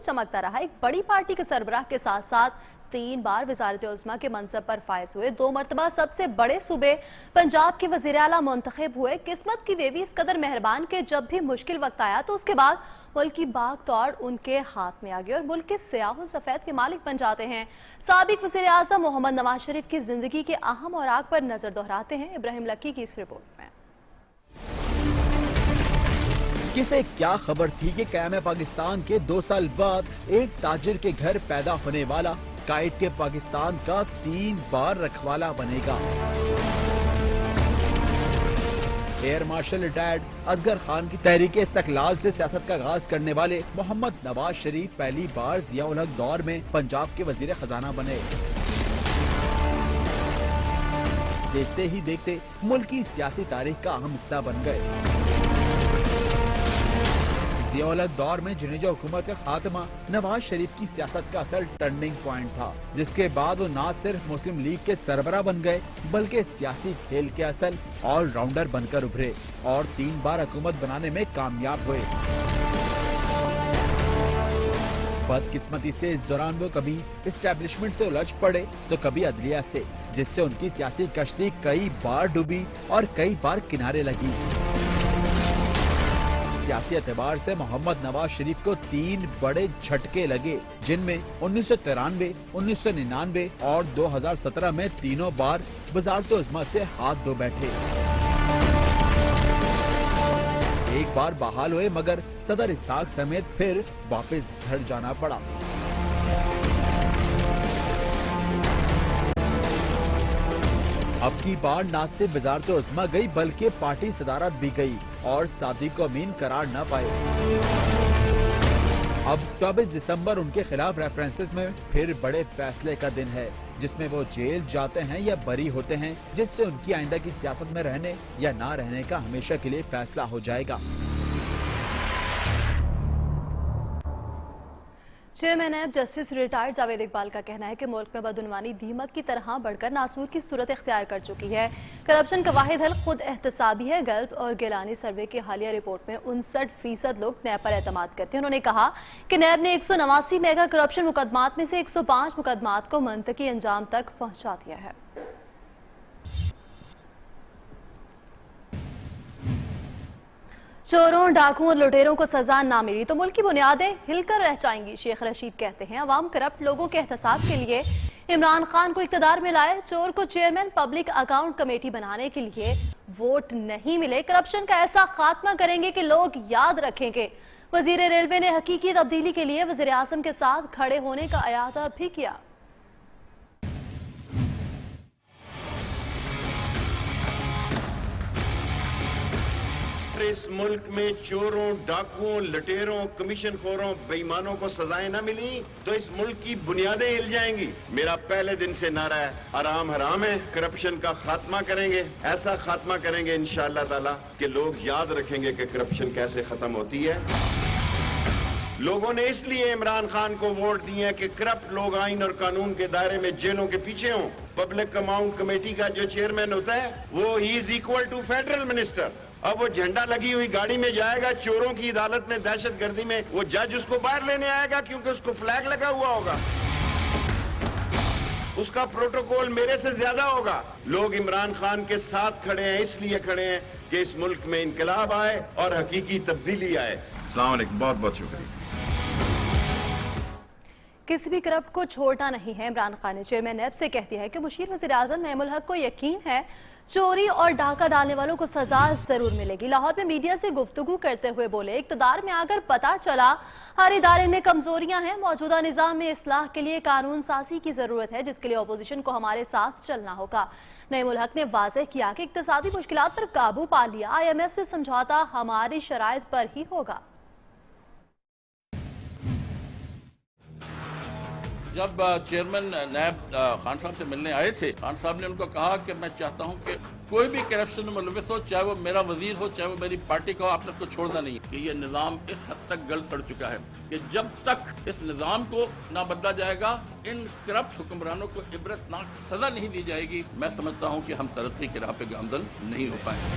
चमकता रहा। एक बड़ी पार्टी के सरबराह के साथ साथ 3 बार वज़ारत उज़्मा के मनसब पर फायज हुए, 2 मरतबा सबसे बड़े सूबे पंजाब के वज़ीर आला मुंतखब हुए। किस्मत की देवी इस कदर मेहरबान के जब भी मुश्किल वक्त आया तो उसके बाद मुल्क की बाग तौड़ उनके हाथ में आ गई और मुल्क के सियाह सफेद के मालिक बन जाते हैं। साबिक वज़ीर आज़म मोहम्मद नवाज शरीफ की जिंदगी के अहम और आग पर नजर दोहराते हैं इब्राहिम लक्की की इस रिपोर्ट में। किसे क्या खबर थी कि क़याम पाकिस्तान के 2 साल बाद एक ताजिर के घर पैदा होने वाला कायद के पाकिस्तान का 3 बार रखवाला बनेगा। Air marshal retired Asghar Khan की तहरीक इस्तकलाल से सियासत का आगाज करने वाले मोहम्मद नवाज शरीफ पहली बार जिया उल हक दौर में पंजाब के वजीर खजाना बने। देखते ही देखते मुल्क की सियासी तारीख का अहम हिस्सा बन गए। जिया उल हक दौर में जुनेजा हुकूमत का खात्मा नवाज शरीफ की सियासत का असल टर्निंग पॉइंट था, जिसके बाद वो न सिर्फ मुस्लिम लीग के सरबरा बन गए बल्कि सियासी खेल के असल ऑलराउंडर बनकर उभरे और 3 बार हुकूमत बनाने में कामयाब हुए। बदकिस्मती से इस दौरान वो कभी एस्टेब्लिशमेंट से उलझ पड़े तो कभी अदलिया से, जिससे उनकी सियासी कश्ती कई बार डूबी और कई बार किनारे लगी। सियासी एतबार से मोहम्मद नवाज शरीफ को 3 बड़े झटके लगे, जिनमें 1993, 1999 और 2017 में तीनों बार वज़ारत उज़्मा से हाथ धो बैठे। एक बार बहाल हुए मगर सदर इसाक समेत फिर वापस घर जाना पड़ा। अब की बार न सिर्फ वज़ारत उज़्मा गई बल्कि पार्टी सदारत भी गई और सादी को अमीन करार न पाए। अब 24 दिसंबर उनके खिलाफ रेफरेंसेस में फिर बड़े फैसले का दिन है, जिसमें वो जेल जाते हैं या बरी होते हैं, जिससे उनकी आइंदा की सियासत में रहने या ना रहने का हमेशा के लिए फैसला हो जाएगा। Chairman NAB justice retired Javed Iqbal का कहना है कि मुल्क में बदउनवानी दीमक की तरह बढ़कर नासूर की सूरत इख्तियार कर चुकी है। करप्शन का वाहिद हल खुद एहतसाबी है। गल्फ और गिलानी सर्वे की हालिया रिपोर्ट में 59% लोग नैब पर एतमाद करते हैं। उन्होंने कहा कि नैब ने 189 मेगा करप्शन मुकदमात में से 105 मुकदमात को मंतकी अंजाम तक पहुंचा दिया है। चोरों, डाकुओं और लुटेरों को सजा ना मिली तो मुल्क की बुनियादें हिलकर रह जाएंगी। शेख रशीद कहते हैं अवाम करप्ट लोगों के एहतसाब के लिए इमरान खान को इख्तिदार में लाए। चोर को चेयरमैन पब्लिक अकाउंट कमेटी बनाने के लिए वोट नहीं मिले। करप्शन का ऐसा खात्मा करेंगे कि लोग याद रखेंगे। वजीर रेलवे ने हकीकी तब्दीली के लिए वजीर आज़म के साथ खड़े होने का अयादा भी किया। इस मुल्क में चोरों, डाकुओं, लुटेरों, कमीशन खोरों, बेईमानों को सजाएं न मिली तो इस मुल्क की बुनियादें हिल जाएंगी। मेरा पहले दिन से नारा है हराम हराम है, करप्शन का खात्मा करेंगे। ऐसा खात्मा करेंगे इंशाअल्लाह ताला कि लोग याद रखेंगे कि करप्शन कैसे खत्म होती है। लोगों ने इसलिए इमरान खान को वोट दिए कि करप्ट लोग आइन और कानून के दायरे में जेलों के पीछे हों। पब्लिक अकाउंट कमेटी का जो चेयरमैन होता है वो ही is equal to federal minister. अब वो झंडा लगी हुई गाड़ी में जाएगा चोरों की अदालत में, दहशतगर्दी में, वो जज उसको बाहर लेने आएगा क्योंकि उसको फ्लैग लगा हुआ होगा। उसका प्रोटोकॉल मेरे से ज्यादा होगा। लोग इमरान खान के साथ खड़े हैं, इसलिए खड़े हैं कि इस मुल्क में इनकलाब आए और हकीकी तब्दीली आए। अस्सलाम वालेकुम, बहुत बहुत शुक्रिया। किसी भी करप्ट को छोड़ना नहीं है। इमरान खान ने चेयरमैन नैब से कह दिया है कि मुशीर वज़ीर आज़म नईमुल हक को यकीन है चोरी और डाका डालने वालों को सजा जरूर मिलेगी। लाहौर में मीडिया से गुफ्तगू करते हुए बोले इक़्तिदार में आकर पता चला हर इदारे में कमजोरियां हैं। मौजूदा निज़ाम में इस्लाह के लिए कानून साजी की जरूरत है, जिसके लिए अपोजिशन को हमारे साथ चलना होगा। नईमुल हक ने वाज़ेह किया कि इक़्तिसादी मुश्किलात पर काबू पा लिया। IMF से समझौता हमारी शराइत पर ही होगा। जब चेयरमैन नैब खान साहब से मिलने आए थे, खान साहब ने उनको कहा कि मैं चाहता हूं कि कोई भी करप्शन में मुलविस हो, चाहे वो मेरा वजीर हो, चाहे वो मेरी पार्टी का हो, आपने उसको छोड़ना नहीं। कि ये निज़ाम इस हद तक गल सड़ चुका है कि जब तक इस निज़ाम को ना बदला जाएगा, इन करप्ट हुक्मरानों को इबरतनाक सजा नहीं दी जाएगी, मैं समझता हूँ कि हम तरक्की की राह पे गामजन नहीं हो पाएंगे।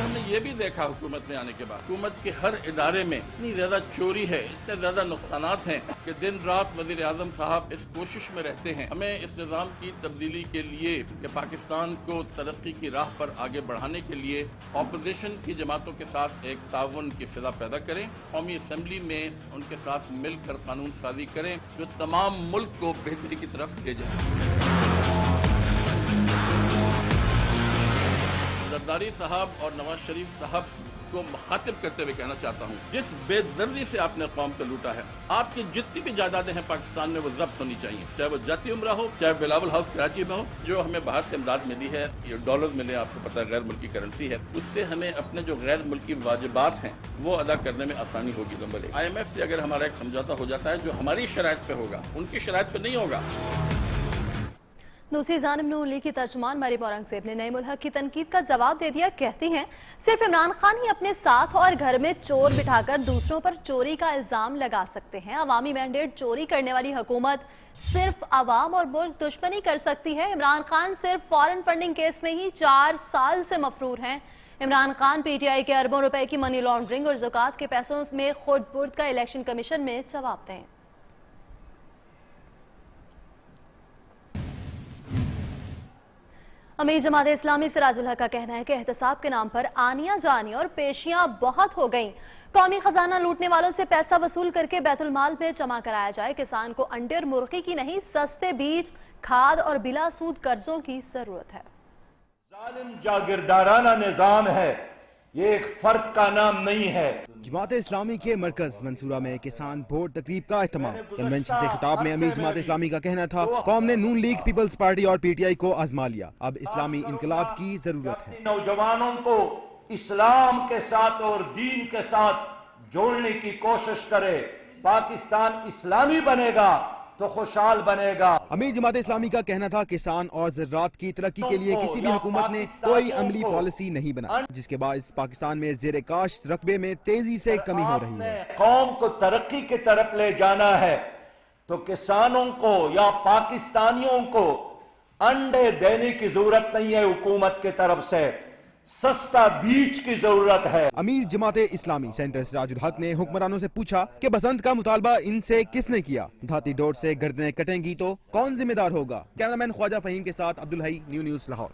हमने ये भी देखा हुकूमत में आने के बाद, हुकूमत के हर इदारे में इतनी ज्यादा चोरी है, इतने ज्यादा नुकसानात हैं कि दिन रात वज़ीर आज़म साहब इस कोशिश में रहते हैं हमें इस निज़ाम की तब्दीली के लिए कि पाकिस्तान को तरक्की की राह पर आगे बढ़ाने के लिए ऑपोजिशन की जमातों के साथ एक ताउन की फिजा पैदा करें, कौमी असम्बली में उनके साथ मिलकर कानून साजी करें जो तमाम मुल्क को बेहतरी की तरफ ले जाए। जरदारी साहब और नवाज शरीफ साहब को मुखातिब करते हुए कहना चाहता हूँ, जिस बेदर्दी से आपने कौम को लूटा है, आपकी जितनी भी जायदादें हैं पाकिस्तान में वो जब्त होनी चाहिए, चाहे वो जाती उम्रा हो, चाहे बिलावल हाउस कराची में हो, जो हमें बाहर से इमदाद मिली है, ये डॉलर मिले, आपको पता है गैर मुल्की करेंसी है, उससे हमें अपने जो गैर मुल्की वाजिबात हैं वो अदा करने में आसानी होगी। नंबर 1, IMF से अगर हमारा एक समझौता हो जाता है जो हमारी शराइत पे होगा, उनकी शराइत पे नहीं होगा। दूसरी जानिब नून लीग की तर्जुमान मरीम औरंगजेब ने नईमुल हक की तनकीद का जवाब दे दिया। कहती हैं सिर्फ इमरान खान ही अपने साथ और घर में चोर बिठाकर दूसरों पर चोरी का इल्जाम लगा सकते हैं। अवामी मैंडेट चोरी करने वाली हुकूमत सिर्फ अवाम और मुल्क दुश्मनी कर सकती है। इमरान खान सिर्फ फॉरेन फंडिंग केस में ही 4 साल से मफरूर हैं। इमरान खान PTI के अरबों रुपए की मनी लॉन्ड्रिंग और ज़कात के पैसों में खुर्द बुर्द का इलेक्शन कमीशन में जवाब दें। अमीर जमात इस्लामी सिराजुल हक का कहना है कि एहतसाब के नाम पर आनिया जानिया और पेशियां बहुत हो गईं। कौमी खजाना लूटने वालों से पैसा वसूल करके बैतुल माल में जमा कराया जाए। किसान को अंडे और मुर्गी की नहीं, सस्ते बीज, खाद और बिला सूद कर्जों की जरूरत है। जालिम जागीरदाराना निजाम है, ये एक फर्द का नाम नहीं है। जमात इस्लामी के मरकज मंसूरा में किसान वोट तकरीब का एहतमाम। कन्वेंशन से खिताब में अमीर जमात इस्लामी का कहना था, कौम ने नून लीग, पीपल्स पार्टी और PTI को आजमा लिया, अब इस्लामी इनकलाब की जरूरत है। नौजवानों को इस्लाम के साथ और दीन के साथ जोड़ने की कोशिश करे। पाकिस्तान इस्लामी बनेगा तो खुशहाल बनेगा। अमीर जमात इस्लामी का कहना था, किसान और ज़राअत की तरक्की के लिए किसी भी हुकूमत ने कोई अमली पॉलिसी नहीं बनाई, जिसके बाद पाकिस्तान में ज़ेर काश्त रकबे में तेजी से कमी हो रही है। कौम को तरक्की की तरफ ले जाना है तो किसानों को या पाकिस्तानियों को अंडे देने की जरूरत नहीं है, हुकूमत की तरफ से सस्ता बीज की जरूरत है। अमीर जमात इस्लामी सेंटर सिराजुल हक ने हुक्मरानों से पूछा कि बसंत का मुतालबा इनसे किसने किया, धाती डोर से गर्दनें कटेंगी तो कौन जिम्मेदार होगा। कैमरामैन ख्वाजा फहीम के साथ अब्दुल हई, न्यूज़ लाहौर।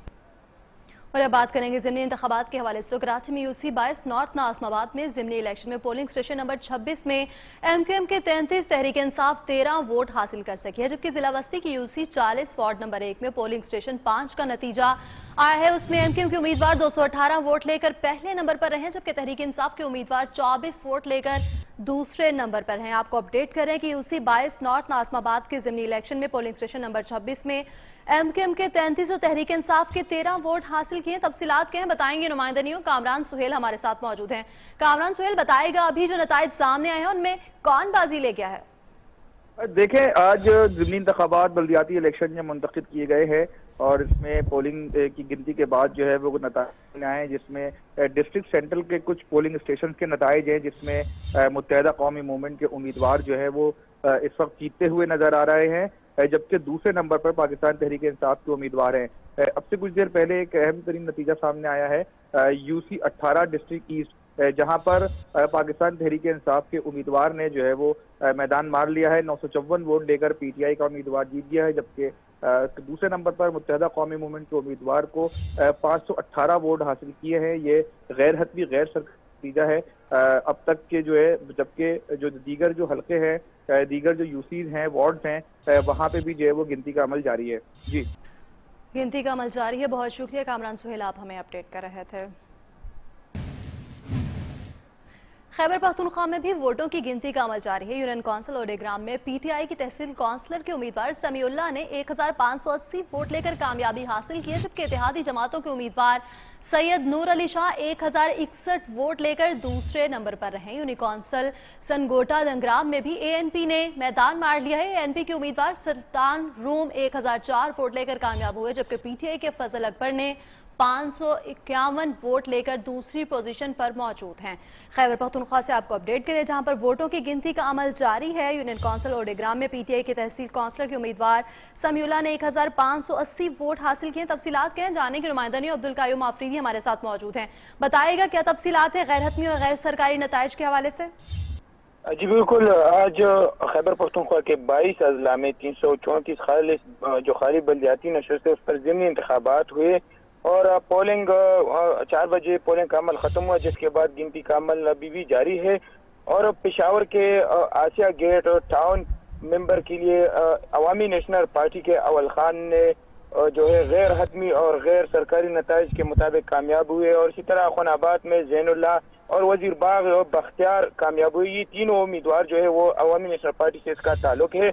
और अब बात करेंगे ज़िमनी इंतखाबात के हवाले से। तो कराची में UC 22 नॉर्थ नाज़माबाद में ज़िमनी इलेक्शन में पोलिंग स्टेशन नंबर 26 में MQM के 33, तहरीक इंसाफ 13 वोट हासिल कर सकी है, जबकि जिला वस्ती की UC 40 वार्ड नंबर 1 में पोलिंग स्टेशन 5 का नतीजा आया है। उसमें MQM के उम्मीदवार 218 वोट लेकर पहले नंबर पर रहे, जबकि तहरीक इंसाफ के उम्मीदवार 24 वोट लेकर दूसरे नंबर पर हैं। आपको अपडेट करें कि UC 22 नॉर्थ नाज़माबाद के ज़िमनी इलेक्शन में पोलिंग स्टेशन नंबर 26 में MQM के 33 और तहरीक इंसाफ के 13 वोट हासिल किए। तफसीलात क्या हैं बताएंगे नुमाइंदा न्यूज़ कामरान सुहेल हमारे साथ मौजूद हैं। कामरान सुहेल बताएगा, अभी जो नताइज सामने आए हैं उनमें कौन बाजी ले गया है? देखें, आज ज़िमनी इंतखाबात बल्दियाती इलेक्शन में मुंतखब किए गए हैं और इसमें पोलिंग की गिनती के बाद जो है वो नताइज आए, जिसमें डिस्ट्रिक्ट सेंट्रल के कुछ पोलिंग स्टेशन के नताइज हैं, जिसमें मुत्तहदा कौमी मूवमेंट के उम्मीदवार जो है वो इस वक्त जीतते हुए नजर आ रहे हैं, जबकि दूसरे नंबर पर पाकिस्तान तहरीक इंसाफ के उम्मीदवार हैं। अब से कुछ देर पहले एक अहम तरीन नतीजा सामने आया है UC 18 डिस्ट्रिक्ट ईस्ट, जहां पर पाकिस्तान तहरीक इंसाफ के उम्मीदवार ने जो है वो मैदान मार लिया है। 954 वोट लेकर PTI का उम्मीदवार जीत गया है, जबकि दूसरे नंबर पर मुत्तहदा कौमी मूवमेंट के उम्मीदवार को 518 वोट हासिल किए हैं। ये गैर हतमी गैर सरकारी नतीजा है अब तक के जो है, जबकि जो दीगर जो हल्के हैं, दीगर जो UCs हैं, वार्ड्स हैं, वहां पे भी जो है वो गिनती का अमल जारी है। जी, गिनती का अमल जारी है। बहुत शुक्रिया कामरान सुहेल, आप हमें अपडेट कर रहे थे। खैबर पख्तूनख्वा में भी वोटों की गिनती का अमल जारी है। यूनियन कौंसिल ओडेग्राम में PTI की तहसील काउंसलर के उम्मीदवार समीउल्लाह ने 1580 वोट लेकर कामयाबी हासिल की है, जबकि इत्तेहादी जमातों के उम्मीदवार सैयद नूर अली शाह 1061 वोट लेकर दूसरे नंबर पर रहे। यूनियन कौंसिल सनगोटा दंगराम में भी ANP ने मैदान मार लिया है। ANP के उम्मीदवार सुल्तान रूम 1004 वोट लेकर कामयाब हुए, जबकि PTI के फजल अकबर ने 551 वोट लेकर दूसरी पोजीशन पर मौजूद हैं। खैबर पख्तूनख्वा से आपको अपडेट करें, जहां पर वोटों की गिनती का अमल जारी है। यूनियन काउंसिल ओडेग्राम में पीटीआई के तहसील काउंसलर के उम्मीदवार समीउल्लाह ने 1580 वोट हासिल किए। तफसीलात क्या हैं जाने के नुमाइंदा अब्दुल कायूम आफरीदी हमारे साथ मौजूद हैं। बताइएगा क्या तफसीलात है गैर हतमी और गैर सरकारी नताइज के हवाले से। जी बिल्कुल, आज खैबर पख्तूनख्वा के 22 अजला में 334 जो खाली बल्दियाती नशस्त है उस पर ज़िमनी इंतखाबात हुए और पोलिंग 4 बजे पोलिंग का अमल खत्म हुआ, जिसके बाद गिनती का अमल अभी भी जारी है। और पेशावर के आसिया गेट और टाउन मेंबर के लिए अवामी नेशनल पार्टी के अवल खान ने जो है गैर हतमी और गैर सरकारी नताइज के मुताबिक कामयाब हुए। और इसी तरह खुनाबाद में जैनुल्लाह और वजीर बाग और बख्तियार कामयाब हुए। ये तीनों उम्मीदवार जो है वो अवामी नेशनल पार्टी से इसका ताल्लुक है।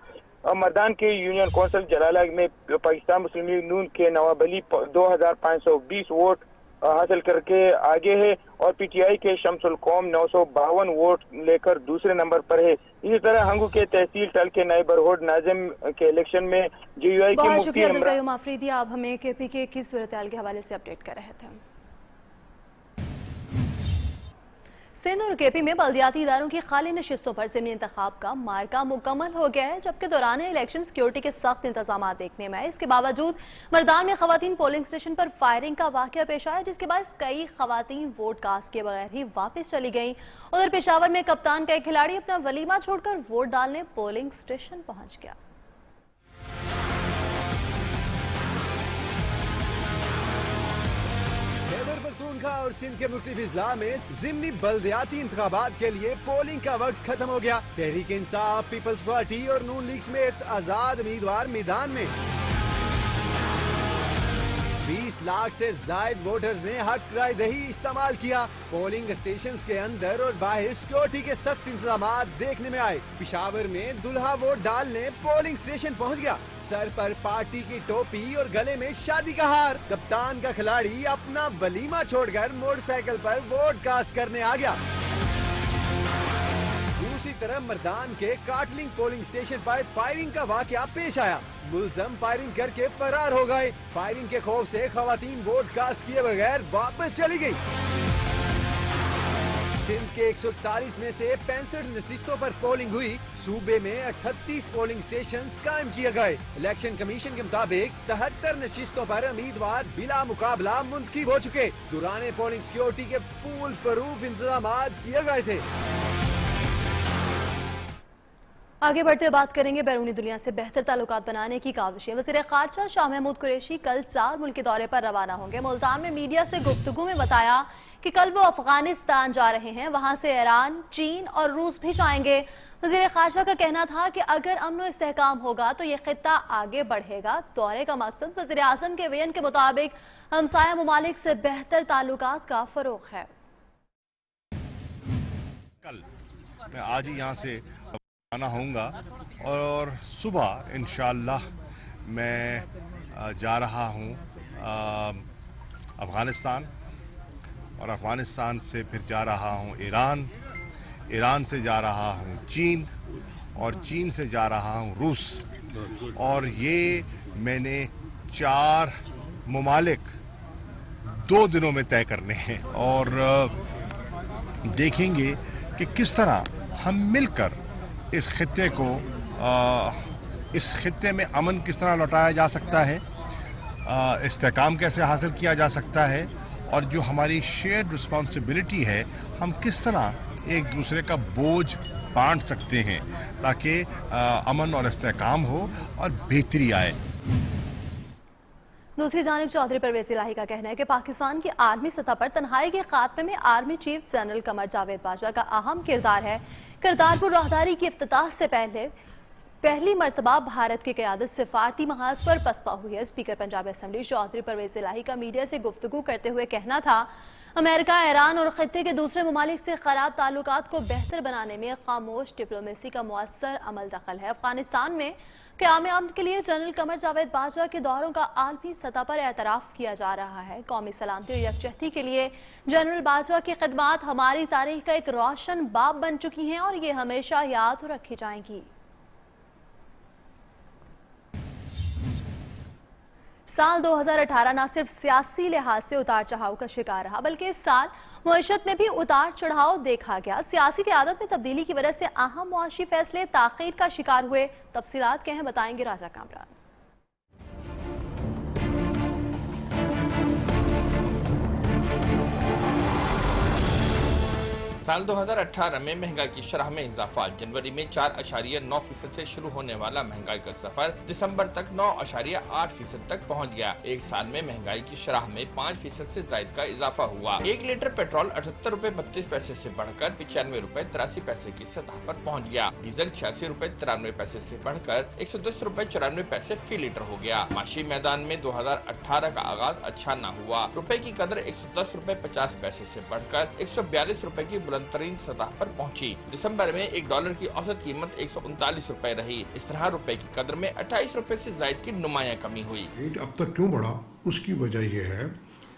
मर्दान के यूनियन काउंसिल जलाला में पाकिस्तान मुस्लिम लीग नून के नवाब अली 2520 वोट हासिल करके आगे है और पीटीआई के शमसुल कौम 952 वोट लेकर दूसरे नंबर पर है। इसी तरह हंगू के तहसील टल के नाइबरहुड नाजिम के इलेक्शन में जेयूआई के बहुत शुक्रिया अब्दुल कायूम आफरीदी, आप हमें केपीके की सूरत-ए-हाल के हवाले से अपडेट कर रहे थे। सिंध और केपी में बल्दियाती इदारों की खाली नशिस्तों पर ज़िमनी इंतखाब का मार्का मुकम्मल हो गया है, जबकि दौरान इलेक्शन सिक्योरिटी के सख्त इंतजाम देखने में आए। इसके बावजूद मर्दान में खवातीन पोलिंग स्टेशन पर फायरिंग का वाकया पेश आया, जिसके बाद कई खवातीन वोट कास्ट के बगैर ही वापस चली गईं। उधर पेशावर में कप्तान का एक खिलाड़ी अपना वलीमा छोड़कर वोट डालने पोलिंग स्टेशन पहुंच गया। खैबर पख्तूनख्वा और सिंध के मुख्तलिफ अजला में ज़िमनी बल्दियाती इंतखाबात के लिए पोलिंग का वक्त खत्म हो गया। तहरीक इंसाफ, पीपल्स पार्टी और नून लीग समेत आजाद उम्मीदवार मैदान में। 20 लाख से जायद वोटर्स ने हक राय दही इस्तेमाल किया। पोलिंग स्टेशंस के अंदर और बाहर सिक्योरिटी के सख्त इंतजाम देखने में आए। पेशावर में दुल्हा वोट डालने पोलिंग स्टेशन पहुंच गया। सर पर पार्टी की टोपी और गले में शादी का हार। कप्तान का खिलाड़ी अपना वलीमा छोड़कर मोटरसाइकिल पर वोट कास्ट करने आ गया। दूसरी तरफ मर्दान के काटलिंग पोलिंग स्टेशन पर फायरिंग का वाकया पेश आया। मुलजम फायरिंग करके फरार हो गए। फायरिंग के खौफ से खवातीन वोट कास्ट किए बगैर वापस चली गई। सिंध के 141 में से 65 नशिस्तों पर पोलिंग हुई। सूबे में 38 पोलिंग स्टेशंस कायम किए गए। इलेक्शन कमीशन के मुताबिक 73 नशिस्तों पर उम्मीदवार बिला मुकाबला मुंतखब हो चुके। दौरान पोलिंग सिक्योरिटी के फुल प्रूफ इंतजाम किए गए थे। आगे बढ़ते बात करेंगे बैरूनी दुनिया से बेहतर ताल्लुकात बनाने की काविशें। वज़ीर ख़ारजा शाह महमूद कुरैशी कल 4 मुल्की दौरे पर रवाना होंगे। मुल्तान में मीडिया से गुफ्तगू में बताया कि कल वो अफगानिस्तान जा रहे हैं, वहां से ईरान, चीन और रूस भी जाएंगे। वज़ीर ख़ारजा का कहना था कि अगर अमन और इस्तेहकाम होगा तो ये खित्ता आगे बढ़ेगा। दौरे का मकसद वज़ीर आज़म के बयान के मुताबिक हमसाया ममालिक से बेहतर ताल्लुकात का फ़रोग़ है। कल मैं आज ही यहाँ से रवाना होऊंगा और सुबह इंशाअल्लाह मैं जा रहा हूँ अफ़गानिस्तान और अफ़गानिस्तान से फिर जा रहा हूँ ईरान, ईरान से जा रहा हूँ चीन और चीन से जा रहा हूँ रूस। और ये मैंने 4 ममालिक 2 दिनों में तय करने हैं और देखेंगे कि किस तरह हम मिलकर इस खित्ते को इस खित्ते में अमन किस तरह लौटाया जा सकता है, इस्तेहकाम कैसे हासिल किया जा सकता है और जो हमारी शेयर्ड रिस्पॉन्सिबिलिटी है हम किस तरह एक दूसरे का बोझ बांट सकते हैं ताकि अमन और इस्तेहकाम हो और बेहतरी आए। दूसरी जानिब चौधरी परवेज इलाही का कहना है कि पाकिस्तान की आर्मी सतह पर तन्हाई के खात्मे में army chief general Qamar Javed Bajwa का अहम किरदार है। करतारपुर राहदारी की इफ्तिताह से पहली मरतबा भारत की क़यादत सिफारती महाज पर पसपा हुई है। स्पीकर पंजाब असम्बली चौधरी परवेज इलाही का मीडिया से गुफ्तगू करते हुए कहना था, अमेरिका, ईरान और खित्ते के दूसरे ममालिक से खराब ताल्लुकात को बेहतर बनाने में खामोश डिप्लोमेसी का मुअस्सर अमल दखल है। अफगानिस्तान में क़याम अमन के लिए जनरल कमर जावेद बाजवा के दौरों का आलमी सतह पर एतराफ़ किया जा रहा है। कौमी सलामती और यकजहती के लिए जनरल बाजवा की खिदमात हमारी तारीख का एक रोशन बाब बन चुकी हैं और ये हमेशा याद रखी जाएंगी। साल 2018 न सिर्फ सियासी लिहाज से उतार चढ़ाव का शिकार रहा, बल्कि इस साल मईशत में भी उतार चढ़ाव देखा गया। सियासी क़यादत में तब्दीली की वजह से अहम मुआशी फैसले ताख़ीर का शिकार हुए। तफसीलात क्या हैं, बताएंगे राजा कामरान। साल 2018 में महंगाई की शरह में इजाफा। जनवरी में 4.9% से शुरू होने वाला महंगाई का सफर दिसंबर तक 9.8% तक पहुंच गया। एक साल में महंगाई की शरह में 5% से ज्यादा का इजाफा हुआ। 1 लीटर पेट्रोल 78 रुपए 32 पैसे से बढ़कर 95 रुपए 83 पैसे की सतह पर पहुंच गया। डीजल 86 रुपए 93 पैसे से बढ़कर 110 रुपए 94 पैसे फी लीटर हो गया। माशी मैदान में 2018 का आगाज अच्छा न हुआ। रुपए की कदर 110 रुपए 50 पैसे से बढ़कर 142 रुपए की बुलंदतरीन सतह पर पहुंची। दिसंबर में $1 की औसत कीमत 139 रुपए रही। इस तरह रुपए की कदर में 28 रुपए से ज्यादा की नुमाया कमी हुई। रेट अब तक क्यों बढ़ा, उसकी वजह यह है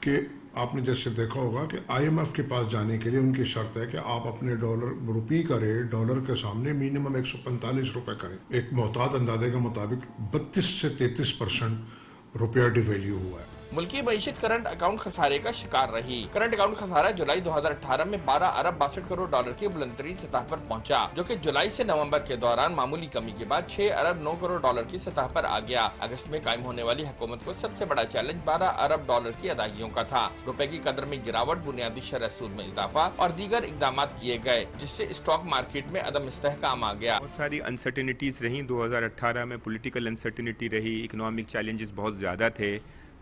कि आपने जैसे देखा होगा कि IMF के पास जाने के लिए उनकी शर्त है कि आप अपने रुपये का रेट डॉलर के सामने मिनिमम 145 रुपए करें। एक मोहतात अंदाजे के मुताबिक 32 से 33% रुपया डिवैल्यू हुआ है। मुल्की मईशत करंट अकाउंट खसारे का शिकार रही। करंट अकाउंट खसारा जुलाई 2018 में 12 अरब 62 करोड़ डॉलर की बुलंदतरीन सतह पर पहुंचा, जो कि जुलाई से नवंबर के दौरान मामूली कमी के बाद 6 अरब 9 करोड़ डॉलर की सतह पर आ गया। अगस्त में कायम होने वाली हुकूमत को सबसे बड़ा चैलेंज 12 अरब डॉलर की अदायगियों का था। रुपए की कदर में गिरावट, बुनियादी शरह सूद में इजाफा और दीगर इकदाम किए गए, जिससे स्टॉक मार्केट में अदम इस्तेहकाम आ गया। बहुत सारी अनसर्टेनिटीज रही 2018 में। पॉलिटिकल अनसर्टेनिटी रही, इकोनॉमिक चैलेंजेस बहुत ज़्यादा थे,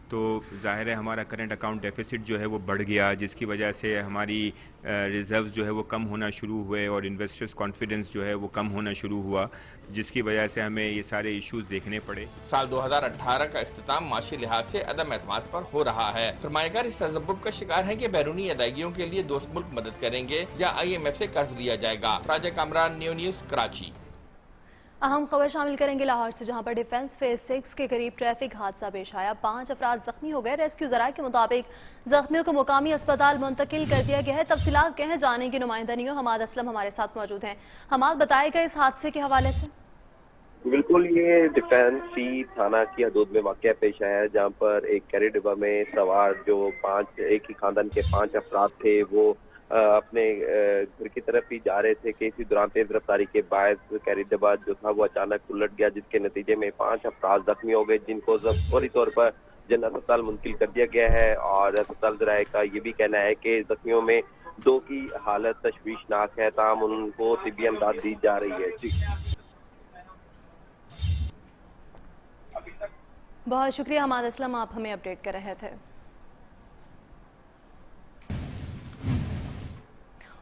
तो जाहिर है हमारा करंट अकाउंट डेफिसिट जो है वो बढ़ गया, जिसकी वजह से हमारी रिजर्व्स जो है वो कम होना शुरू हुए और इन्वेस्टर्स कॉन्फिडेंस जो है वो कम होना शुरू हुआ, जिसकी वजह से हमें ये सारे इश्यूज देखने पड़े। साल 2018 का इख्तिताम माशी लिहाज से अदम एतमाद पर हो रहा है। सरमायाकार इस तजब्बुब का शिकार है कि बैरूनी अदायगियों के लिए दोस्त मुल्क मदद करेंगे या IMF से कर्ज लिया जाएगा। राजा कामरान, न्यूज़, कराची। अहम खबर शामिल करेंगे लाहौर से, जहां पर डिफेंस फेज 6 के करीब ट्रैफिक हादसा पेश आया। 5 अफराद जख्मी हो गए। रेस्क्यू जराये के मुताबिक जख्मियों को मुकामी अस्पताल मुंतकिल कर दिया गया है। तफसीलात क्या है, जानेंगे नुमाइंदा न्यू हमाद असलम हमारे साथ मौजूद हैं। हमाद, बताएगा इस हादसे के हवाले से। बिल्कुल, ये डिफेंस सी थाना की हदूद में वाक़या पेश आया है, जहाँ पर एक कैरी डिब्बा में सवार जो एक ही खानदान के 5 अफराद थे, वो अपने घर की तरफ ही जा रहे थे कि इसी दौरान तेज रफ्तारी के बायस कैरी डिब्बा जो था वो अचानक उलट गया, जिसके नतीजे में 5 अफराद जख्मी हो गए, जिनको फौरी तौर पर जनरल अस्पताल मुंतकिल कर दिया गया है। और अस्पताल जराये का ये भी कहना है कि जख्मियों में 2 की हालत तशवीशनाक है, ताहम उनको तिब्बी इमदाद दी जा रही है। जी, बहुत शुक्रिया हमाद असलम, आप हमें अपडेट कर रहे थे।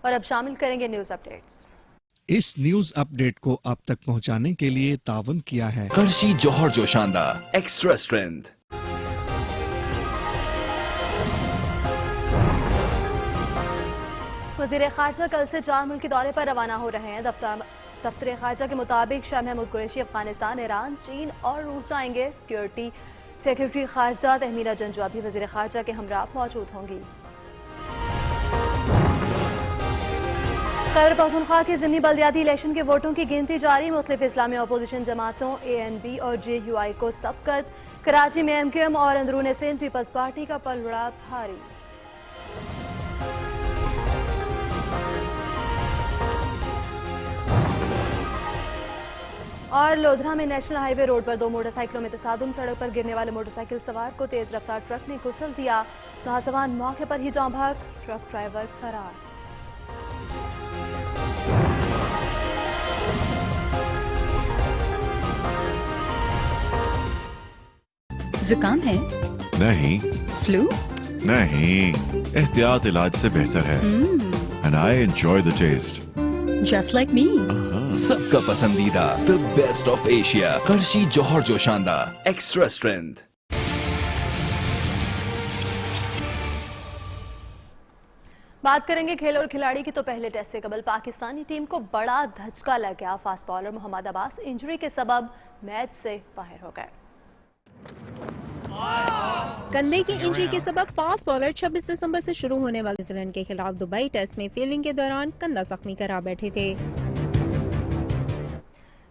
और अब शामिल करेंगे न्यूज अपडेट्स। इस न्यूज अपडेट को आप तक पहुंचाने के लिए तावन किया है कर्शी जौहर जोशांदा एक्स्ट्रा स्ट्रेंथ। वजीर खारजा कल से 4 मुल्की दौरे पर रवाना हो रहे हैं। दफ्तर खारजा के मुताबिक शाह महमूद कुरैशी अफगानिस्तान, ईरान, चीन और रूस जाएंगे। सिक्योरिटी सेक्रेटरी खारजा तहमीना जंजुआ भी वजीर खारजा के हमरा मौजूद होंगी। खैबर पख्तूनख्वा के ज़िमनी बल्दियाती इलेक्शन के वोटों की गिनती जारी। मुख्तलिफ इस्लामी अपोजिशन जमातों ANB और JUI को सबकत। कराची में MQM और अंदरून सिंध पीपल्स पार्टी का पलड़ा भारी। और लोधरा में नेशनल हाईवे रोड पर 2 मोटरसाइकिलों में तसादुम। सड़क पर गिरने वाले मोटरसाइकिल सवार को तेज रफ्तार ट्रक ने कुचल दिया। नौजवान मौके पर ही जाँ भाग, ट्रक ड्राइवर फरार। जुकाम है? नहीं। फ्लू? नहीं, एहतियात इलाज से बेहतर है। And I enjoy the taste. Just like me. सबका पसंदीदा The Best of Asia Qarshi Jauhar Joshanda extra strength. बात करेंगे खेल और खिलाड़ी की, तो पहले टेस्ट से कबल पाकिस्तानी टीम को बड़ा धचका लग गया। Fast bowler Mohammad Abbas injury के सबब मैच से बाहर हो गए। कंधे की इंजरी के सबब फास्ट बॉलर 26 दिसंबर से शुरू होने वाले न्यूजीलैंड के खिलाफ दुबई टेस्ट में फील्डिंग के दौरान कंधा जख्मी करा बैठे थे।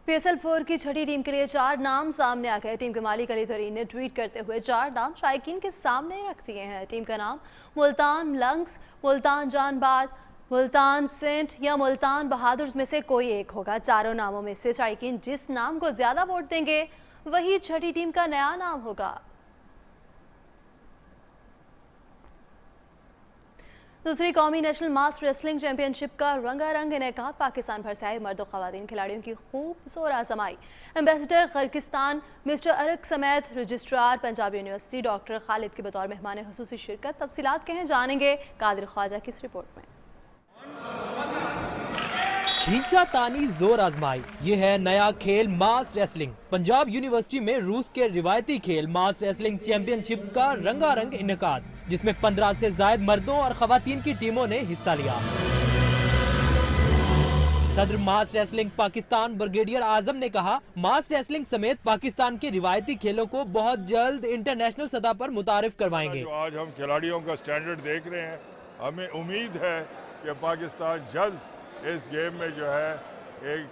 PSL 4 की छठी टीम के लिए 4 नाम सामने आ गए। टीम के मालिक अली तरीन ने ट्वीट करते हुए 4 नाम शायकीन के सामने रख दिए हैं। टीम का नाम मुल्तान लंग्स, मुल्तान जानबाज, मुल्तान सेंट या मुल्तान बहादुर में से कोई एक होगा। चारों नामों में से शायकीन जिस नाम को ज्यादा वोट देंगे वही छठी टीम का नया नाम होगा। दूसरी कौमी नेशनल मास रेसलिंग चैंपियनशिप का रंगारंग इनेकाद पाकिस्तान भर से आए मर्द और खवातीन खिलाड़ियों की खूब जोर आजमाई। एम्बेसडर किर्गिस्तान मिस्टर अरक समेत registrar Punjab university doctor Khalid के बतौर मेहमान खुसूसी शिरकत। तफसीलात कहें जानेंगे कादिर ख्वाजा की इस रिपोर्ट में। खींचा तानी जोर आजमाई, ये है नया खेल मास रेसलिंग। पंजाब यूनिवर्सिटी में रूस के रिवायती खेल मास रेसलिंग चैंपियनशिप का रंगारंग इनेकाद, जिसमें 15 से ज्यादा मर्दों और खवातीन की टीमों ने हिस्सा लिया। सदर मास रेसलिंग पाकिस्तान ब्रिगेडियर आजम ने कहा, मास रेसलिंग समेत पाकिस्तान के रिवायती खेलों को बहुत जल्द इंटरनेशनल सतह पर मुतारिफ करवाएंगे। आज हम खिलाड़ियों का स्टैंडर्ड देख रहे हैं, हमें उम्मीद है कि पाकिस्तान जल्द इस गेम में जो है एक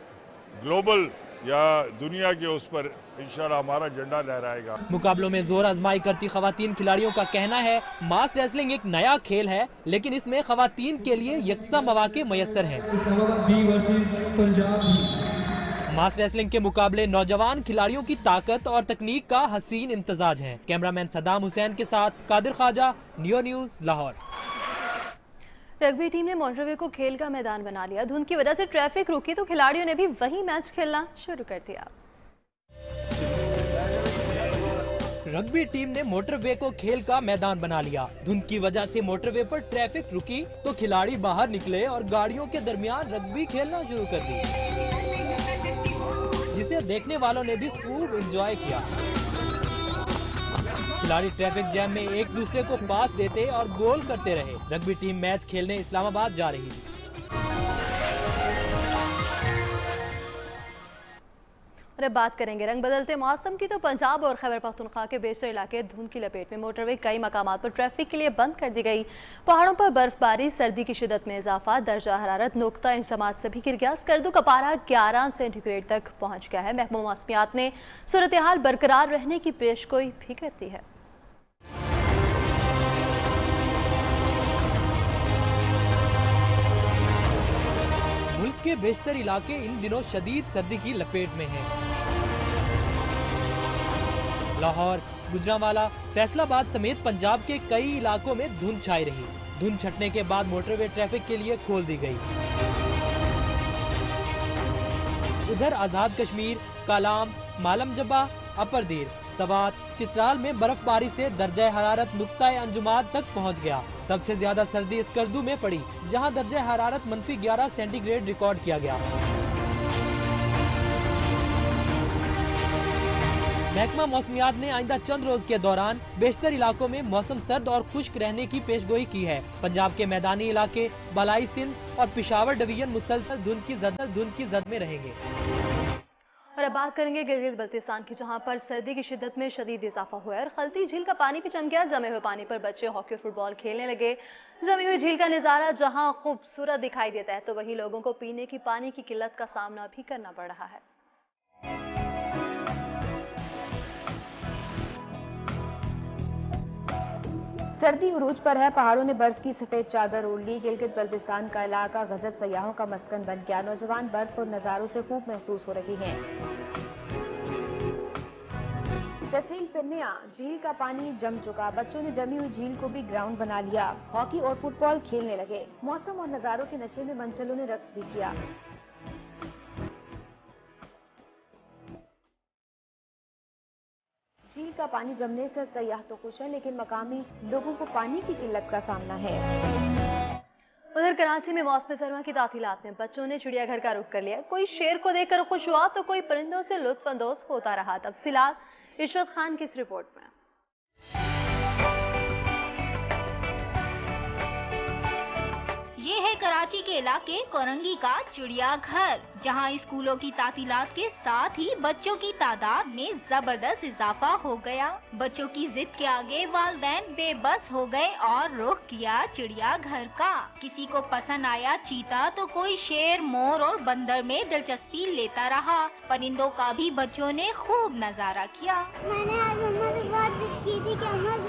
ग्लोबल या दुनिया के उस पर इंशाल्लाह हमारा झंडा लहराएगा। मुकाबलों में जोर आजमाई करती खवातीन खिलाड़ियों का कहना है, मास रेसलिंग एक नया खेल है, लेकिन इसमें खवातीन के लिए यकसा मौके मुयस्सर हैं। मास रेसलिंग के मुकाबले नौजवान खिलाड़ियों की ताकत और तकनीक का हसीन इम्तजाज है। कैमरामैन सदाम हुसैन के साथ Qadir Khawaja, Neo News, Lahore. Rugby team ने मोटरवे को खेल का मैदान बना लिया। धुंध की वजह से ट्रैफिक रुकी तो खिलाड़ियों ने भी वही मैच खेलना शुरू कर दिया। रग्बी टीम ने मोटरवे को खेल का मैदान बना लिया। धुंध की वजह से मोटरवे पर ट्रैफिक रुकी तो खिलाड़ी बाहर निकले और गाड़ियों के दरमियान रग्बी खेलना शुरू कर दी, जिसे देखने वालों ने भी खूब एंजॉय किया। खिलाड़ी ट्रैफिक जैम में एक दूसरे को पास देते और गोल करते रहे। रग्बी टीम मैच खेलने इस्लामाबाद जा रही थी। और अब बात करेंगे रंग बदलते मौसम की। तो पंजाब और खैबर पख्तूनख्वा के बेशतर इलाके धुंध की लपेट में। मोटरवे कई मकामात पर ट्रैफिक के लिए बंद कर दी गई। पहाड़ों पर बर्फबारी, सर्दी की शिदत में इजाफा, दर्जा हरारत नुक्ता इंजमात से भी गिर गया। स्कर्दू का पारा 11 सेंटीग्रेड तक पहुंच गया है। महकमा मौसमियात ने सूरत हाल बरकरार रहने की पेशगोई भी कर दी है। मुल्क के बेशतर इलाके इन दिनों शदीद सर्दी की लपेट में हैं। लाहौर, गुजरांवाला, फैसलाबाद समेत पंजाब के कई इलाकों में धुंध छाई रही। धुंध छटने के बाद मोटरवे ट्रैफिक के लिए खोल दी गई। उधर आजाद कश्मीर, कालाम, मालम जब्बा, अपर दीर, सवात, चित्राल में बर्फबारी से दर्जा हरारत नुक्ता अंजुमात तक पहुंच गया। सबसे ज्यादा सर्दी स्कर्दू में पड़ी, जहां दर्जा हरारत -11 सेंटीग्रेड रिकॉर्ड किया गया। महकमा मौसमियात ने आइंदा चंद रोज के दौरान बेशतर इलाकों में मौसम सर्द और खुश्क रहने की पेशगोई की है। पंजाब के मैदानी इलाके, बलाई सिंध और पिशावर डिवीजन मुसलसल धुंध की जद में रहेंगे। और अब बात करेंगे गिलगित बल्तिस्तान की, जहां पर सर्दी की शिद्दत में शदीद इजाफा हुआ है और खलती झील का पानी भी जम गया। जमे हुए पानी पर बच्चे हॉकी और फुटबॉल खेलने लगे। जमी हुई झील का नजारा जहां खूबसूरत दिखाई देता है, तो वहीं लोगों को पीने की पानी की किल्लत का सामना भी करना पड़ रहा है। सर्दी उरूज पर है, पहाड़ों ने बर्फ की सफेद चादर ओढ़ ली। गिलगित बल्तिस्तान का इलाका गजर सयाहों का मस्कन बन गया। नौजवान बर्फ और नजारों से खूब महसूस हो रही हैं। तहसील पिन्निया, झील का पानी जम चुका। बच्चों ने जमी हुई झील को भी ग्राउंड बना लिया। हॉकी और फुटबॉल खेलने लगे। मौसम और नजारों के नशे में मंचलों ने रक्स भी किया। झील का पानी जमने से सयाह तो खुश है, लेकिन मकामी लोगों को पानी की किल्लत का सामना है। उधर कराची में मौसम सरमा की तातीलात में बच्चों ने चिड़ियाघर का रुख कर लिया। कोई शेर को देखकर खुश हुआ तो कोई परिंदों से लुत्फ अंदोज होता रहा। तफसीलात इशरत खान की इस रिपोर्ट में। ये है कराची के इलाके कोरंगी का चिड़ियाघर, जहां स्कूलों की तातीलात के साथ ही बच्चों की तादाद में जबरदस्त इजाफा हो गया। बच्चों की जिद के आगे वालिदैन बेबस हो गए और रुख किया चिड़ियाघर का। किसी को पसंद आया चीता तो कोई शेर, मोर और बंदर में दिलचस्पी लेता रहा। परिंदों का भी बच्चों ने खूब नजारा किया। मैंने आज मम्मा से बात की थी कि अम्मा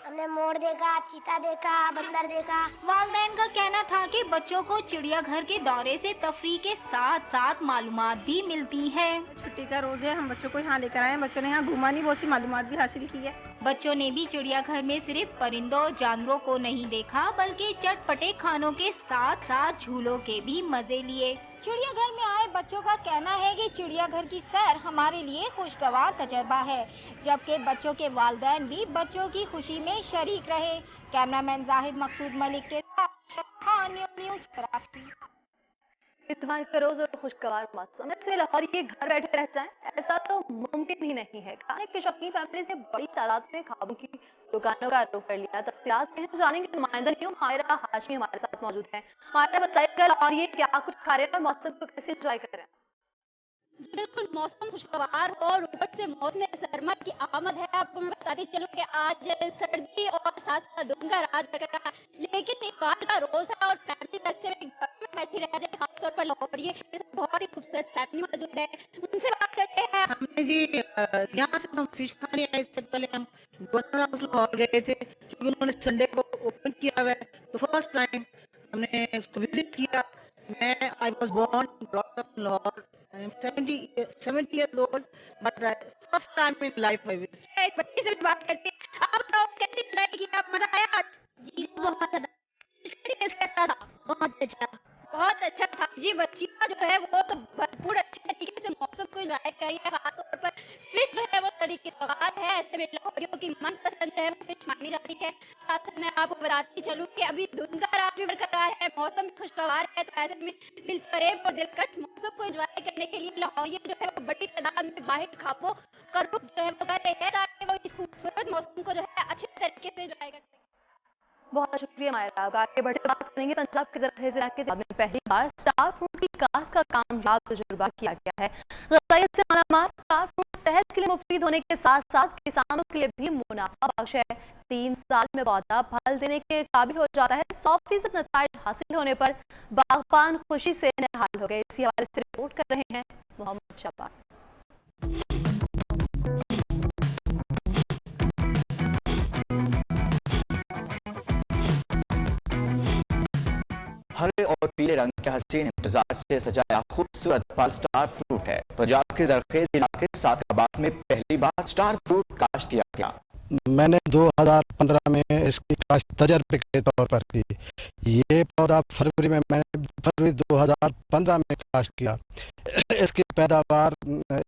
हमने मोर देखा, चीता देखा, बंदर देखा। वालिदैन का कहना था कि बच्चों को चिड़ियाघर के दौरे से तफरीह के साथ साथ मालूमात भी मिलती है। छुट्टी का रोज है, हम बच्चों को यहाँ लेकर आए। बच्चों ने यहाँ घूमा नहीं, बहुत सी मालूमात भी हासिल की है। बच्चों ने भी चिड़ियाघर में सिर्फ परिंदों जानवरों को नहीं देखा, बल्कि चटपटे खानों के साथ साथ झूलों के भी मजे लिए। चिड़ियाघर में आए बच्चों का कहना है कि चिड़ियाघर की सैर हमारे लिए खुशगवार तजर्बा है, जबकि बच्चों के वालिदैन भी बच्चों की खुशी में शरीक रहे। कैमरामैन जाहिद मकसूद मलिक के साथ न्यूज़ कराची। इतवार का रोज और खुशगवार मौसम में लाहौर ये घर बैठे रह जाएं, ऐसा तो मुमकिन ही नहीं है। खाने के शौकीन फैमिली ने बड़ी तादाद में खाबों की दुकानों का रुख कर लिया। तफसीलात हैं तो जानेंगे। नुमाइंदा न्यू मायरा हाशमी हमारे साथ मौजूद है। मायरा बताइएगा, लाहौर ये क्या कुछ खा रहे हैं और मौसम को कैसे एंजॉय कर रहे हैं? बिल्कुल मौसम खुशगवार और ऊपर से मौसम सरमा की आमद है। आपको मैं बताती चलूं कि आज सर्दी और साथ साथ धुंध का रात लग रहा है, लेकिन इतवार का रोज है और फैमिली घर में बैठी रह जाए। खासतौर पर लाहौर ये बहुत ही खूबसूरत फैमिली मौजूद है, उनसे बात करते हैं। हमने जी यहाँ से हम फिश खाने आए। इससे पहले हम लाहौर गए थे, क्योंकि उन्होंने संडे को ओपन किया हुआ है, तो फर्स्ट टाइम हमने उसको विजिट किया। मैं I was born brought up in Lahore. I am 70 years old, but first time in life I visit. एक बच्चे से बात करते हैं। आप बताओ कैसी एंजॉय किया, मजा आया आज? जी बहुत ज्यादा। कैसा था? बहुत अच्छा था जी। बच्चियाँ जो है वो तो भरपूर अच्छे तरीके से मौसम को एंजॉय करी है। खासतौर पर फिश जो है वो तरीके सौगात है, ऐसे में लाहौरियों की मनपसंद है वो फिश मानी जाती है। साथ में मैं आपको बताती चलूँ कि अभी धुंध का रात भी बरकरार है, मौसम खुशगवार है, तो ऐसे में दिलफरेब और दिलकश मौसम को एंजॉय करने के लिए लाहौरिया जो है वो बड़ी तादाद में बाहर खाबों का रुख जो है वो कर रहे हैं, ताकि वो इस खूबसूरत मौसम को जो है अच्छे तरीके से एंजॉय कर सकें। बहुत शुक्रिया मायरा। आगे बढ़े बात करेंगे पंजाब के इलाके में पहली बार स्टार फ्रूट की काश्त का कामयाब तजुर्बा किया गया है। ग़िज़ाइयत से मालामाल स्टार फ्रूट सेहत के लिए मुफीद होने के साथ साथ किसानों के लिए भी मुनाफा बख्श है। 3 साल में पौधा फल देने के काबिल हो जाता है। 100% नताइज हासिल होने पर बागबान खुशी से निहाल हो गए। इसी हवाले से रिपोर्ट कर रहे हैं मोहम्मद शब्बार। हरे और पीले रंग के हसीन इंतजार से सजाया खूबसूरत फल स्टार फ्रूट है। पंजाब के जरखेज इलाके सादराबाद में पहली बार स्टार फ्रूट काश्त किया गया। मैंने 2015 में इसकी काश्त तजर्बे के तौर पर की। ये पौधा फरवरी 2015 में काश्त किया। इसकी पैदावार,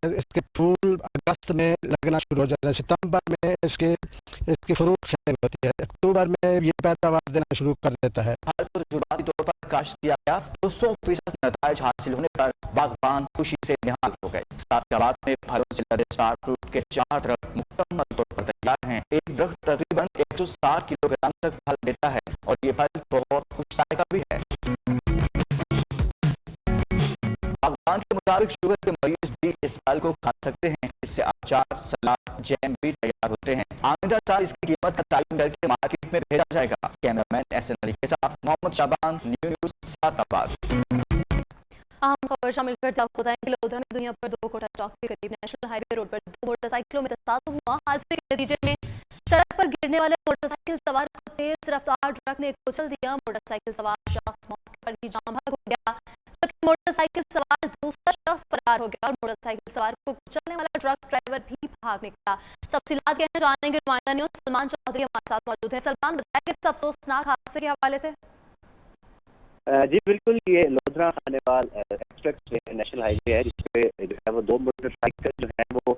इसके फूल अगस्त में लगना शुरू हो जाता है। सितंबर में इसकी फ्रूट सेल होती है। अक्टूबर में ये पैदावार देना शुरू कर देता है। तजुर्बाती तौर पर काश्त किया गया तो 100% नताइज हासिल होने पर बागबान खुशी से निहाल हो गए। सादराबाद में फलों से लदे स्टार फ्रूट के 4 दरख्त मुकम्मल तौर पर तैयार हैं। एक दरख्त तकरीबन 160 किलोग्राम तक फल देता है और ये फल बहुत खुश जायका भी है। बागबान के मुताबिक शुगर के मरीज भी इस फल को खा सकते हैं। इससे अचार, सलाद, जैम भी तैयार होते हैं। आइंदा साल इसकी कीमत का तयन करके मार्केट में भेजा जाएगा। कैमरामैन एस एन अली के साथ मोहम्मद शाबान, न्यूज़ सादाबाद। अहम खबर शामिल करते आपको बताएं कि लोधरा में दुनिया पर 2 कोटा चौक के करीब नेशनल हाईवे रोड पर 2 मोटरसाइकिलों में तसादुम हुआ। हादसे के नतीजे में सड़क पर गिरने वाले मोटरसाइकिल सवार को तेज रफ्तार ट्रक ने कुचल दिया। मोटरसाइकिल सवार शख्स मौके पर ही जाम भाग हो गया, जबकि मोटरसाइकिल सवार दूसरा शख्स फरार हो गया और मोटरसाइकिल सवार को कुचलने वाला ट्रक ड्राइवर भी भाग निकला। तफसीलात क्या है जानेंगे। नुमाइंदा न्यूज़ सलमान चौधरी हमारे साथ मौजूद है। सलमान, बताया कि अफसोसनाक हादसे के हवाले से। जी बिल्कुल, ये Lodhran Khanewal express national highway है, जिसपे जो है वो 2 मोटरसाइकिल जो है वो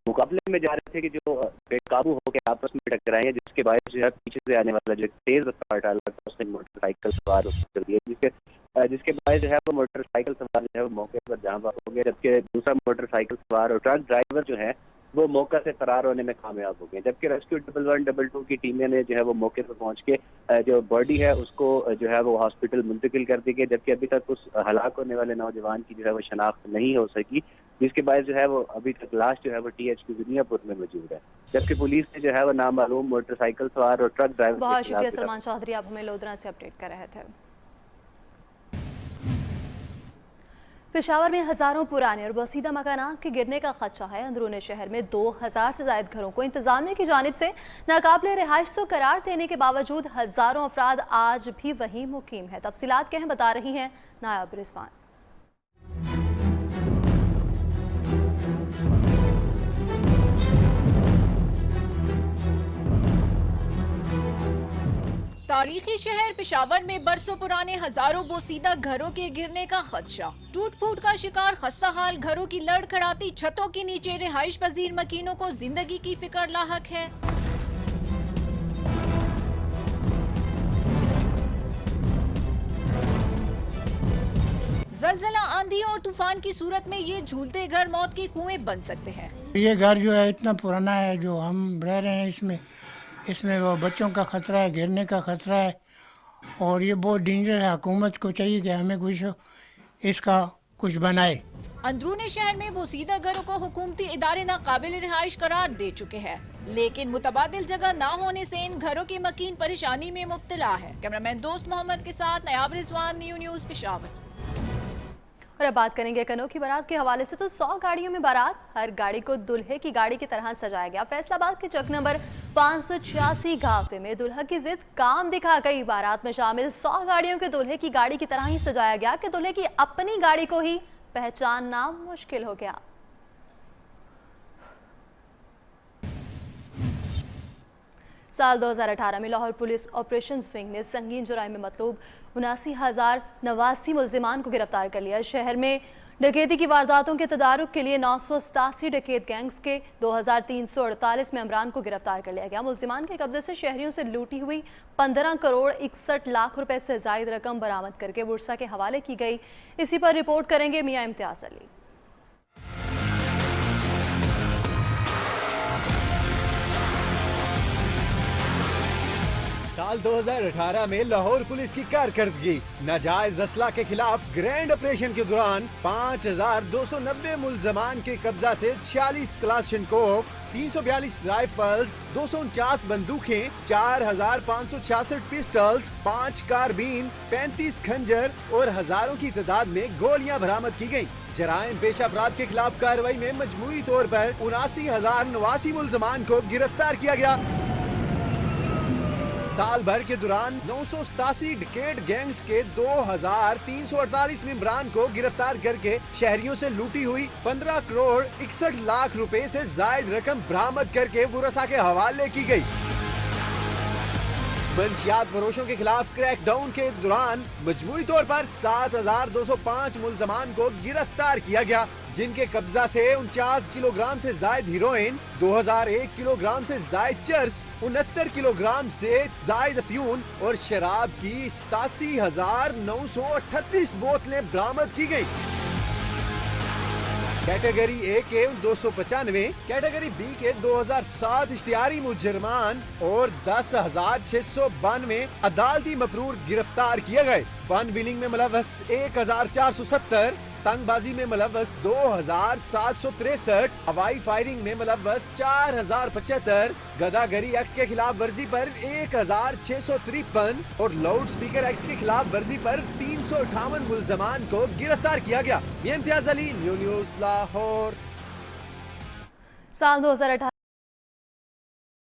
मुकाबले में जा रहे थे कि जो बेकाबू होकर आपस में टकराए हैं, जिसके बायस जो है पीछे से आने वाला जो तेज रफ्तार ट्राला था उसने मोटरसाइकिल सवार कर दिया, जिसके बायस जो है वो मोटरसाइकिल सवार जो है वो मौके पर जहाँ हो गया, जबकि दूसरा मोटरसाइकिल सवार और ट्रक ड्राइवर जो है वो मौका से फरार होने में कामयाब हो गए। जबकि रेस्क्यू 112 की टीमें ने जो है वो मौके पर पहुंच के जो बॉडी है उसको जो है वो हॉस्पिटल मुंतकिल कर दी गई, जबकि अभी तक उस हलाक होने वाले नौजवान की जो है वो शनाख्त नहीं हो सकी, जिसके बाद जो है वो अभी तक लाश जो है वो THQ दुनियापुर में मौजूद है। जबकि पुलिस ने जो है वो नामालूम मोटरसाइकिल सवार और ट्रक ड्राइवर बहुत शुक्रिया सलमान चौधरी, आप हमें लोधरा से अपडेट कर रहे थे। पेशावर में हजारों पुराने और बोसीदा मकानात के गिरने का खदशा है। अंदरूनी शहर में 2000 से ज्यादा घरों को इंतजामिया की जानिब से नाकाबिले रिहाइश तो करार देने के बावजूद हजारों अफराद आज भी वहीं मुकीम है। तफसीलात क्या हैं बता रही हैं नायब रिजवान। तारीखी शहर पेशावर में बरसों पुराने हजारों बोसीदा घरों के गिरने का खदशा। टूट फूट का शिकार खस्ता हाल घरों की लड़खड़ाती छतों के नीचे रिहाइश पजीर मकीनों को जिंदगी की फिक्र लाहक है। जलजला, आंधी और तूफान की सूरत में ये झूलते घर मौत के कुएं बन सकते हैं। ये घर जो है इतना पुराना है जो हम रह रहे हैं इसमें वो बच्चों का खतरा है, गिरने का खतरा है और ये बहुत डेंजर है। हुकूमत को चाहिए कि हमें कुछ इसका कुछ बनाए। अंदरूनी शहर में बोसीदा घरों को हुकूमती इदारे नाकाबिल रिहाइश करार दे चुके हैं, लेकिन मुतबादिल जगह ना होने से इन घरों की मकीन परेशानी में मुब्तला है। कैमरामैन दोस्त मोहम्मद के साथ नायाब रिजवान, न्यूज़ पेशावर। और अब बात करेंगे कनो की बारात के हवाले से। तो 100 गाड़ियों में बारात, हर गाड़ी को दुल्हे की गाड़ी की तरह सजाया गया। फैसलाबाद के चक नंबर 586 गांव में दुल्हा की जिद काम दिखा गई। बारात में शामिल 100 गाड़ियों के दुल्हे की गाड़ी की तरह ही सजाया गया कि दुल्हे की अपनी गाड़ी को ही पहचानना मुश्किल हो गया। साल 2018 में लाहौर पुलिस ऑपरेशंस विंग ने संगीन जुराइम में मतलूब 79,089 मुल्जिमान को गिरफ्तार कर लिया। शहर में डकैती की वारदातों के तदारुक के लिए 987 डकैत गैंग्स के 2348 मेंबरान को गिरफ्तार कर लिया गया। मुल्जिमान के कब्जे से शहरियों से लूटी हुई 15 करोड़ 61 लाख रुपए से जायद रकम बरामद करके बुरसा के हवाले की गई। इसी पर रिपोर्ट करेंगे मियां इम्तियाज अली। साल 2018 में लाहौर पुलिस की कारकर्दगी। नाजायज असला के खिलाफ ग्रैंड ऑपरेशन के दौरान 5290 मुल्जमान के कब्जा से 46 क्लाशनकोफ, 342 राइफल्स, 249 बंदूकें, 4566 पिस्टल्स, 5 कारबीन, 35 खंजर और हजारों की तादाद में गोलियां बरामद की गयी। जराइम पेशा अफराद के खिलाफ कार्रवाई में मजमूई तौर पर 79,089 मुल्जमान को गिरफ्तार किया गया। साल भर के दौरान 987 डकैत गैंग्स के 2348 मेंबरान को गिरफ्तार करके शहरियों से लूटी हुई 15 करोड़ 61 लाख रुपए से जायद रकम बरामद करके बुरसा के हवाले की गई। मंशियात फरोशों के खिलाफ क्रैकडाउन के दौरान मजमूई तौर पर 7205 मुल्जमान को गिरफ्तार किया गया, जिनके कब्जा से 49 किलोग्राम से जायद हीरोइन, 2001 किलोग्राम से जायद चर्स, 69 किलोग्राम से जायद अफ्यून और शराब की 87,938 बोतलें बरामद की गयी। कैटेगरी ए के 295, कैटेगरी बी के 2007 इश्तिहारी मुजरमान और 10,692 अदालती मफरूर गिरफ्तार किए गए। वन व्हीलिंग में मुलव्वस 1,470, तंगबाजी में मुलव्वस 2,763, हवाई फायरिंग में मुलव्वस 4,075, गदागरी एक्ट के खिलाफ वर्जी पर 1,653 और लाउड स्पीकर एक्ट के खिलाफ वर्जी पर 358 मुल्जमान को गिरफ्तार किया गया। इम्तियाज अली, न्यूज़ लाहौर। साल 2018